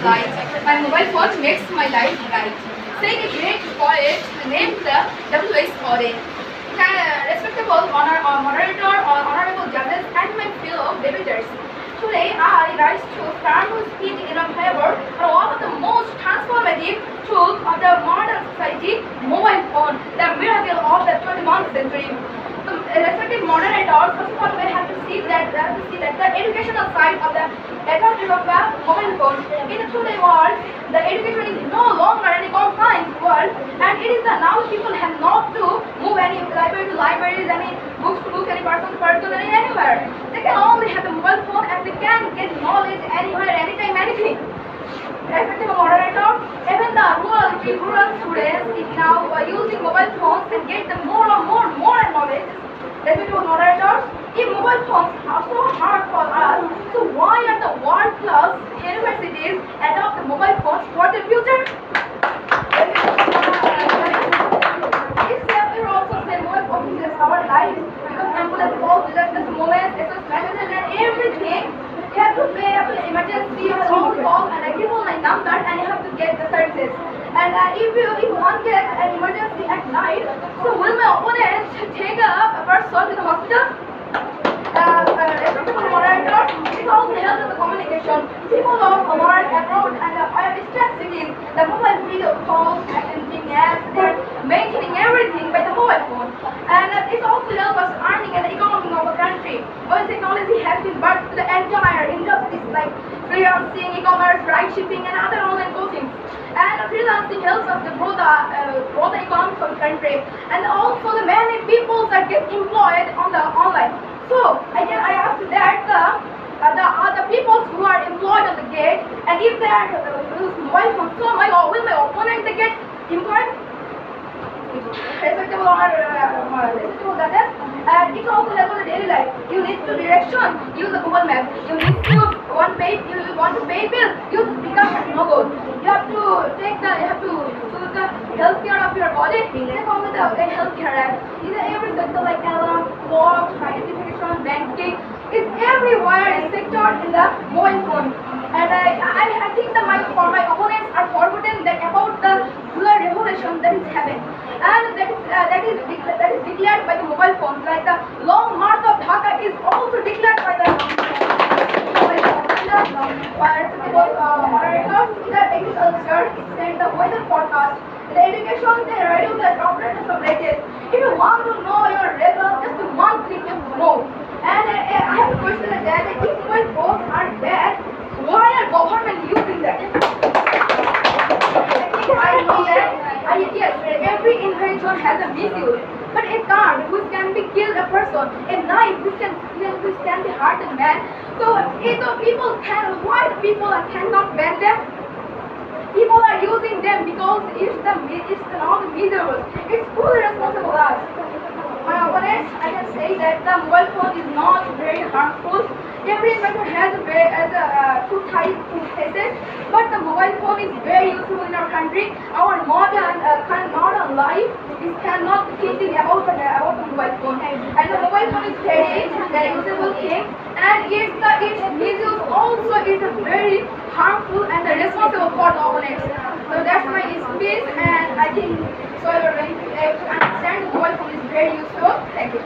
light. My mobile phone makes my life bright. Saying a great poet named the W.S. Ode. Respectable moderator or honorable judges and my fellow debaters. Today I rise to stand to speak in favor of one of the most transformative tools of the modern society, mobile phone, the miracle of the 21st century. Respected moderators, first of all, we have to see that the educational side of the advantage of the mobile phone. In today's world, the education is no longer any confined world, and it is the now people have not to move any library to libraries, any books to books, any person to person, and anywhere. They can only have the mobile phone, and they can get knowledge anywhere, anytime, anything. Respective moderator, even the rural students is now using mobile phones and get the more knowledge. Respective moderators, if mobile phones are so hard for us, so why are the world class universities adopt the mobile phones for the future? It's we also say mobile phones is our life because ambulance calls, just moments, SMS messages and everything. You have to pay up an emergency phone call and I give all my number and you have to get the services. And if one gets an emergency at night, so will my opponent take a person to the hospital? Respectable moderator, it also helps in the communication. People of work abroad and distant cities, the mobile video calls, messaging apps, they're maintaining everything by the mobile phone. And it also helps us earning and the economy of the country. When technology has been brought to the entire industries like freelancing, e-commerce, ride shipping, and other online coaching. And freelancing helps us to grow the economy of the country. And also the many people that get employed on the online. So I ask that the people who are employed on the gate, and if they are mobile phone, so will my opponent they get employed? Respectable judges, and it also helps in the daily life. You need to direction, use the Google Map. You need to you want to pay bill, use Pickup and Logo. You have to choose the healthcare of your body. Take on the healthcare app. In every sector like alarm, clock, identification, banking, it's everywhere is sectored in the mobile phone. And I think that for my opponents are forgotten that about the rural revolution that is happening, and that is declared by the mobile phone. Like the long march of Dhaka is also declared by the mobile phone. Moderators, the agriculture, it sent the weather forecast. The education, they reduce the operators of latest. If you want to know your result, just one click you know. And I have a question that if mobile phones are bad, why are government using that? I know that yes, every invention has a misuse. But a car which can be killed a person, a knife which can be hurt a man. So if the people why the people cannot ban them? People are using them because it's not miserable. It's fully responsible us. My opponents, I can say that the mobile phone is not very harmful. Every inventor has two faces, but the mobile phone is very useful in our country. Our modern life is cannot thinking about the mobile phone, and the mobile phone is very useful thing, and its misuse also is a very harmful and responsible for the opponents. So that's my speech, and I think so you're going to understand the mobile phone is very useful. Thank you.